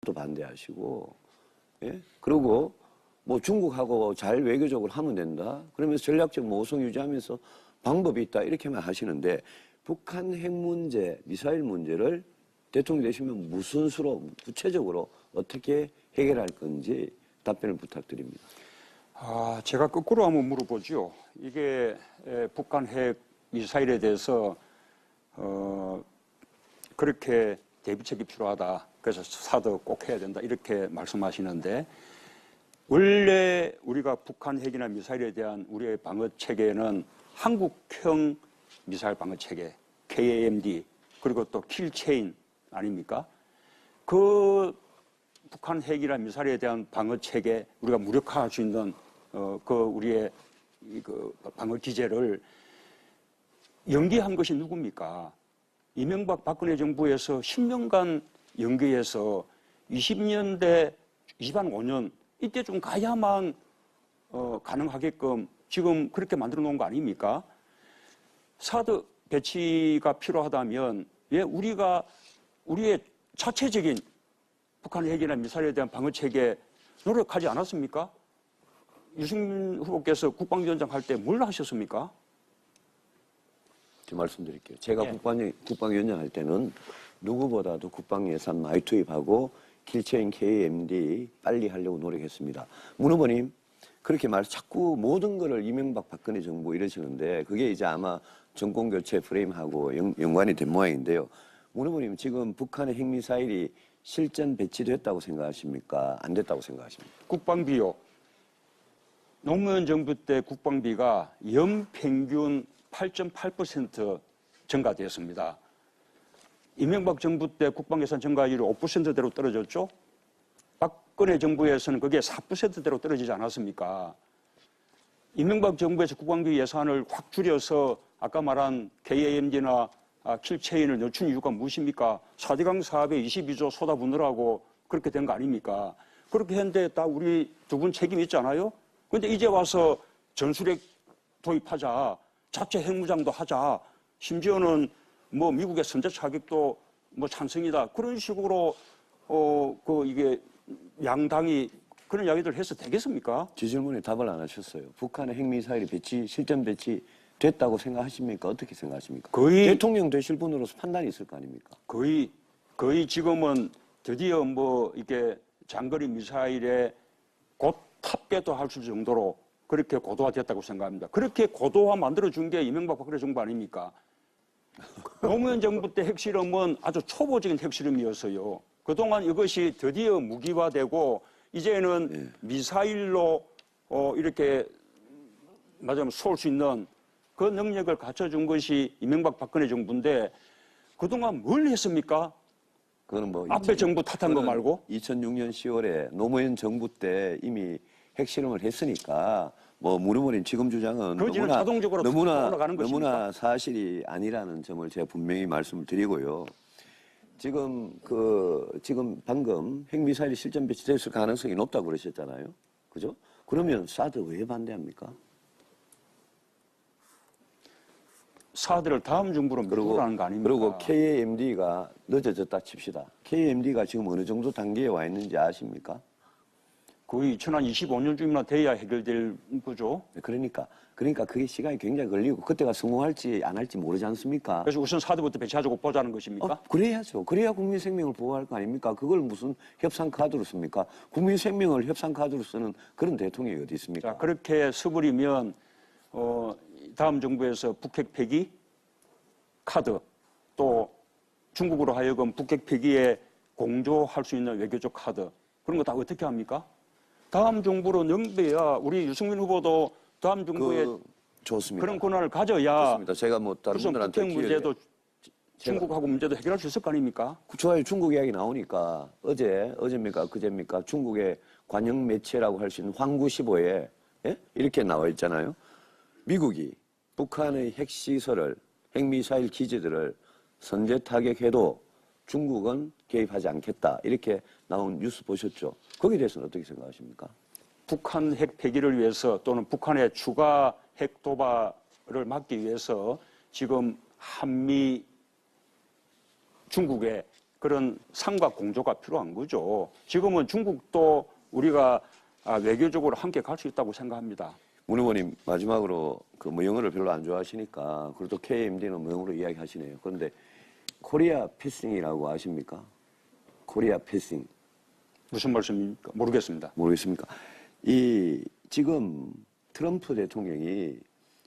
또 반대하시고, 예? 그리고 뭐 중국하고 잘 외교적으로 하면 된다. 그러면서 전략적 모성 유지하면서 방법이 있다. 이렇게만 하시는데 북한 핵 문제, 미사일 문제를 대통령이 되시면 무슨 수로 구체적으로 어떻게 해결할 건지 답변을 부탁드립니다. 제가 거꾸로 한번 물어보죠. 이게 북한 핵 미사일에 대해서 그렇게 대비책이 필요하다. 그래서 사드 꼭 해야 된다. 이렇게 말씀하시는데 원래 우리가 북한 핵이나 미사일에 대한 우리의 방어 체계는 한국형 미사일 방어 체계, KAMD, 그리고 또 킬체인 아닙니까? 그 북한 핵이나 미사일에 대한 방어 체계, 우리가 무력화할 수 있는 우리의 그 방어 기제를 연기한 것이 누굽니까? 이명박 박근혜 정부에서 10년간 연기해서 20년대, 25년 이때 좀 가야만 가능하게끔 지금 그렇게 만들어 놓은 거 아닙니까? 사드 배치가 필요하다면 왜 우리가 우리의 자체적인 북한 핵이나 미사일에 대한 방어 체계 노력하지 않았습니까? 유승민 후보께서 국방위원장 할 때 뭘 하셨습니까? 제가 말씀드릴게요. 제가 국방위원장 할 때는 누구보다도 국방 예산 많이 투입하고 킬체인 KMD 빨리 하려고 노력했습니다. 문 후보님 그렇게 자꾸 모든 거를 이명박 박근혜 정부 이러시는데 그게 이제 아마 정권 교체 프레임하고 연관이 된 모양인데요. 문 후보님 지금 북한의 핵미사일이 실전 배치됐다고 생각하십니까? 안 됐다고 생각하십니까? 국방비요. 노무현 정부 때 국방비가 연평균 8.8% 증가되었습니다. 이명박 정부 때 국방예산 증가율이 5%대로 떨어졌죠. 박근혜 정부에서는 그게 4%대로 떨어지지 않았습니까? 이명박 정부에서 국방비 예산을 확 줄여서 아까 말한 KAMD나 킬체인을 늦춘 이유가 무엇입니까? 4대강 사업에 22조 쏟아붓느라고 그렇게 된 거 아닙니까? 그렇게 했는데 다 우리 두 분 책임 있지 않아요? 그런데 이제 와서 전술핵 도입하자, 자체 핵무장도 하자, 심지어는 뭐 미국의 선제 차격도 뭐 찬성이다. 그런 식으로 이게 양당이 그런 이야기들 해서 되겠습니까? 제 질문에 답을 안 하셨어요. 북한의 핵미사일이 실전 배치 됐다고 생각하십니까? 어떻게 생각하십니까? 거의 대통령 되실 분으로서 판단이 있을 거 아닙니까? 거의 지금은 드디어 뭐 이게 장거리 미사일에 곧 탑재도 할 수 있을 정도로 그렇게 고도화됐다고 생각합니다. 그렇게 고도화 만들어준 게 이명박 박근혜 정부 아닙니까? 노무현 정부 때 핵실험은 아주 초보적인 핵실험이었어요. 그동안 이것이 드디어 무기화되고 이제는 미사일로 이렇게 맞으면 쏠 수 있는 그 능력을 갖춰준 것이 이명박 박근혜 정부인데 그동안 뭘 했습니까? 그거는 뭐 앞에 정부 탓한 거 말고? 2006년 10월에 노무현 정부 때 이미 핵실험을 했으니까 뭐 무르모님 지금 주장은 너무나 사실이 아니라는 점을 제가 분명히 말씀을 드리고요. 지금 방금 핵미사일이 실전 배치됐을 가능성이 높다고 그러셨잖아요. 그죠? 그러면 사드 왜 반대합니까? 사드를 다음 정부로 밀어라는 거 아닙니까? 그리고 KAMD가 늦어졌다 칩시다. KAMD가 지금 어느 정도 단계에 와 있는지 아십니까? 거의 2025년쯤이나 돼야 해결될 거죠. 그러니까 그게 시간이 굉장히 걸리고 그때가 성공할지 안 할지 모르지 않습니까? 그래서 우선 사드부터 배치하자고 보자는 것입니까? 그래야죠. 그래야 국민 생명을 보호할 거 아닙니까? 그걸 무슨 협상 카드로 씁니까? 국민 생명을 협상 카드로 쓰는 그런 대통령이 어디 있습니까? 자, 그렇게 서부리면 다음 정부에서 북핵 폐기 카드 또 중국으로 하여금 북핵 폐기에 공조할 수 있는 외교적 카드 그런 거 다 어떻게 합니까? 다음 정부로 넘겨야 우리 유승민 후보도 다음 정부에 좋습니다. 그런 권한을 가져야 좋습니다. 제가 뭐 다른 분들한테 북핵 문제도 중국하고 문제도 해결할 수 있을 거 아닙니까? 좋아요. 중국 이야기 나오니까 어제입니까? 그제입니까? 중국의 관영 매체라고 할 수 있는 황구시보에 이렇게 나와 있잖아요. 미국이 북한의 핵시설을 핵미사일 기지들을 선제 타격해도 중국은 개입하지 않겠다. 이렇게 나온 뉴스 보셨죠? 거기에 대해서는 어떻게 생각하십니까? 북한 핵 폐기를 위해서 또는 북한의 추가 핵 도발을 막기 위해서 지금 한미 중국의 그런 상과 공조가 필요한 거죠. 지금은 중국도 우리가 외교적으로 함께 갈 수 있다고 생각합니다. 문 의원님 마지막으로 그 뭐 영어를 별로 안 좋아하시니까 그래도 KMD는 뭐 영어로 이야기하시네요. 그런데 코리아 패싱이라고 아십니까? 코리아 패싱 무슨 말씀입니까? 모르겠습니다. 모르겠습니까? 이 지금 트럼프 대통령이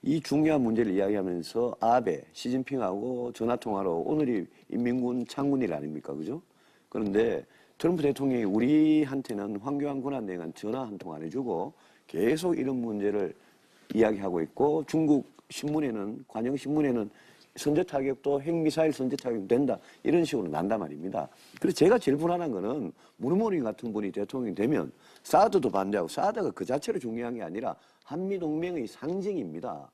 이 중요한 문제를 이야기하면서 아베 시진핑하고 전화 통화로 오늘이 인민군 창군일 아닙니까, 그죠? 그런데 트럼프 대통령이 우리한테는 황교안 권한대행한 전화 한 통 안 해주고 계속 이런 문제를 이야기하고 있고 중국 신문에는 관영 신문에는 선제 타격도 핵미사일 선제 타격 된다 이런 식으로 난단 말입니다. 그래서 제가 제일 불안한 거는 문호모니 같은 분이 대통령이 되면 사드도 반대하고 사드가 그 자체로 중요한 게 아니라 한미 동맹의 상징입니다.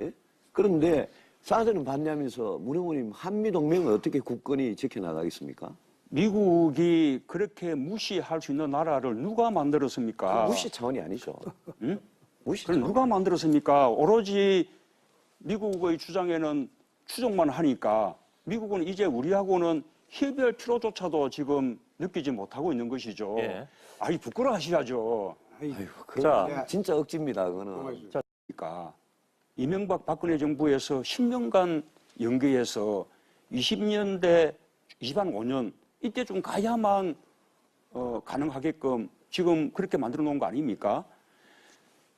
예? 그런데 사드는 반대하면서 문호모님 한미 동맹을 어떻게 굳건히 지켜나가겠습니까? 미국이 그렇게 무시할 수 있는 나라를 누가 만들었습니까? 무시 차원이 아니죠. 응? 무시 그럼 차원. 누가 만들었습니까? 오로지 미국의 주장에는 추종만 하니까 미국은 이제 우리하고는 협의할 필요조차도 지금 느끼지 못하고 있는 것이죠. 예. 아이 부끄러워하셔야죠. 아이고, 자, 진짜 억지입니다. 그거는. 자, 그러니까 이명박 박근혜 정부에서 10년간 연기해서 20년대 25년 이때 좀 가야만 가능하게끔 지금 그렇게 만들어 놓은 거 아닙니까?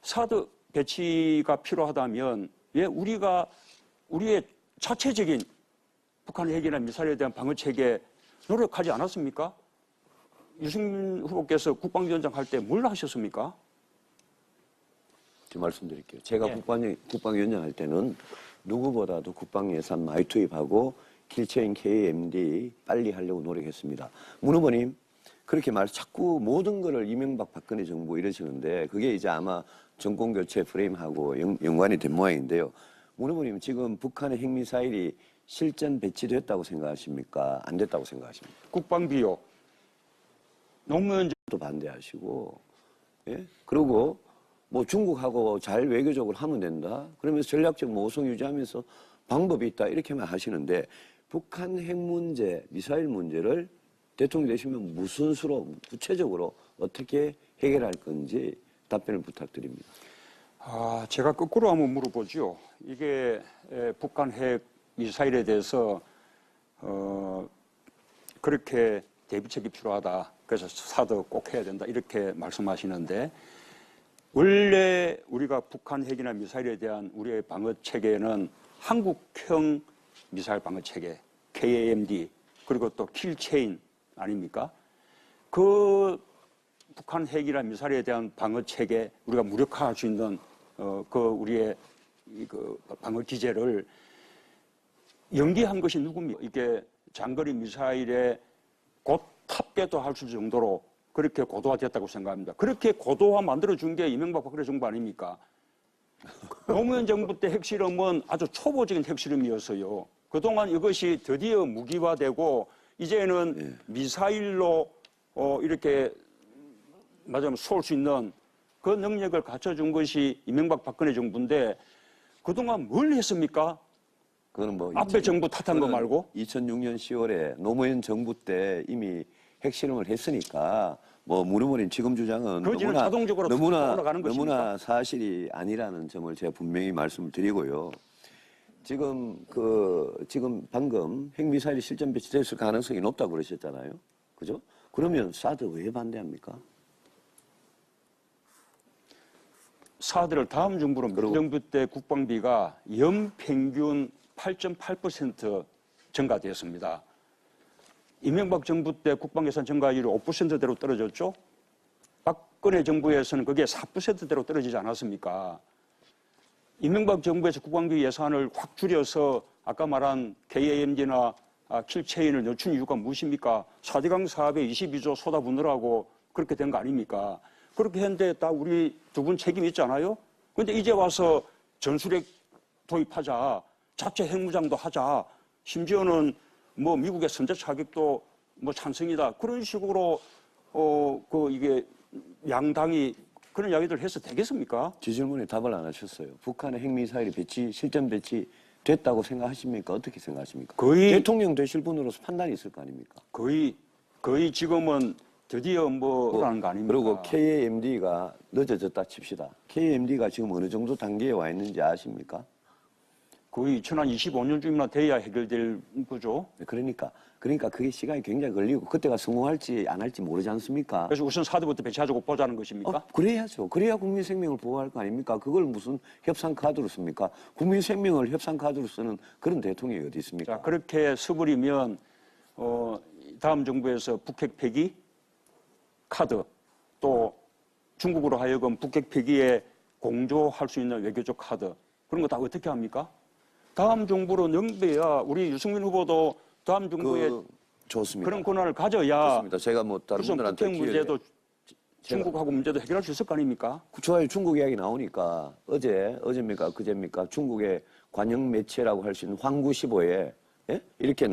사드 배치가 필요하다면 왜 우리가 우리의 자체적인 북한 핵이나 미사일에 대한 방어 체계 노력하지 않았습니까? 유승민 후보께서 국방위원장 할 때 뭘 하셨습니까? 좀 말씀드릴게요. 제가 예. 국방위원장 할 때는 누구보다도 국방 예산 많이 투입하고 킬체인 KMD 빨리 하려고 노력했습니다. 문 후보님 그렇게 자꾸 모든 거를 이명박 박근혜 정부 이러시는데 그게 이제 아마 정권 교체 프레임하고 연관이 된 모양인데요. 문 후보님 지금 북한의 핵미사일이 실전 배치됐다고 생각하십니까? 안 됐다고 생각하십니까? 국방비요. 노무현 또 반대하시고, 예? 그리고 뭐 중국하고 잘 외교적으로 하면 된다. 그러면서 전략적 모성 유지하면서 방법이 있다. 이렇게만 하시는데 북한 핵 문제, 미사일 문제를 대통령 되시면 무슨 수로 구체적으로 어떻게 해결할 건지 답변을 부탁드립니다. 제가 거꾸로 한번 물어보죠. 이게 북한 핵 미사일에 대해서 그렇게 대비책이 필요하다. 그래서 사드 꼭 해야 된다. 이렇게 말씀하시는데 원래 우리가 북한 핵이나 미사일에 대한 우리의 방어 체계는 한국형 미사일 방어 체계, KAMD 그리고 또 킬체인 아닙니까? 그 북한 핵이나 미사일에 대한 방어 체계 우리가 무력화할 수 있는 그 우리의 그 방어 기제를 연기한 것이 누굽니까? 이게 장거리 미사일에 곧 탑재도 할 수 있을 정도로 그렇게 고도화됐다고 생각합니다. 그렇게 고도화 만들어준 게 이명박 박근혜 정부 아닙니까? 노무현 정부 때 핵실험은 아주 초보적인 핵실험이었어요. 그동안 이것이 드디어 무기화되고 이제는 미사일로 이렇게 맞으면 쏠 수 있는 그 능력을 갖춰준 것이 이명박 박근혜 정부인데 그동안 뭘 했습니까? 그거는 뭐 앞에 정부 탓한 거 말고? 2006년 10월에 노무현 정부 때 이미 핵실험을 했으니까 뭐 무르무린 지금 주장은 그지는 자동적으로 올라가는 것입니까? 너무나 사실이 아니라는 점을 제가 분명히 말씀을 드리고요. 지금 방금 핵미사일이 실전 배치됐을 가능성이 높다고 그러셨잖아요. 그죠? 그러면 사드 왜 반대합니까? 사드를 다음 정부로 정부 때 국방비가 연평균 8.8% 증가되었습니다. 이명박 정부 때 국방예산 증가율이 5%대로 떨어졌죠. 박근혜 정부에서는 그게 4%대로 떨어지지 않았습니까? 이명박 정부에서 국방비 예산을 확 줄여서 아까 말한 KAMD나 킬체인을 늦춘 이유가 무엇입니까? 4대강 사업에 22조 쏟아붓느라고 그렇게 된 거 아닙니까? 그렇게 했는데 다 우리 두 분 책임이 있잖아요. 그런데 이제 와서 전술핵 도입하자, 자체 핵무장도 하자, 심지어는 뭐 미국의 선제 차격도 뭐 찬성이다 그런 식으로 이게 양당이 그런 이야기들 해서 되겠습니까? 제 질문에 답을 안 하셨어요. 북한의 핵미사일이 실전 배치 됐다고 생각하십니까? 어떻게 생각하십니까? 거의- 대통령 되실 분으로서 판단이 있을 거 아닙니까? 거의 지금은 드디어 뭐라는 거 아닙니까? 그리고 KMD가 늦어졌다 칩시다. KMD가 지금 어느 정도 단계에 와 있는지 아십니까? 거의 2025년쯤이나 돼야 해결될 거죠. 그러니까 그게 시간이 굉장히 걸리고 그때가 성공할지 안 할지 모르지 않습니까? 그래서 우선 사드부터 배치하자고 보자는 것입니까? 그래야죠. 그래야 국민 생명을 보호할 거 아닙니까? 그걸 무슨 협상 카드로 씁니까? 국민 생명을 협상 카드로 쓰는 그런 대통령이 어디 있습니까? 자, 그렇게 서버리면 다음 정부에서 북핵 폐기 카드 또 중국으로 하여금 북핵 폐기에 공조할 수 있는 외교적 카드 그런 거 다 어떻게 합니까? 다음 정부로 넘겨야 우리 유승민 후보도 다음 정부에 좋습니다. 그런 권한을 가져야 좋습니다. 제가 뭐 다른 무슨 분들한테 북핵 문제도 중국하고 문제도 해결할 수 있을 거 아닙니까? 좋아요. 중국 이야기 나오니까 어제입니까? 그제입니까? 중국의 관영 매체라고 할 수 있는 황구시보에 예? 이렇게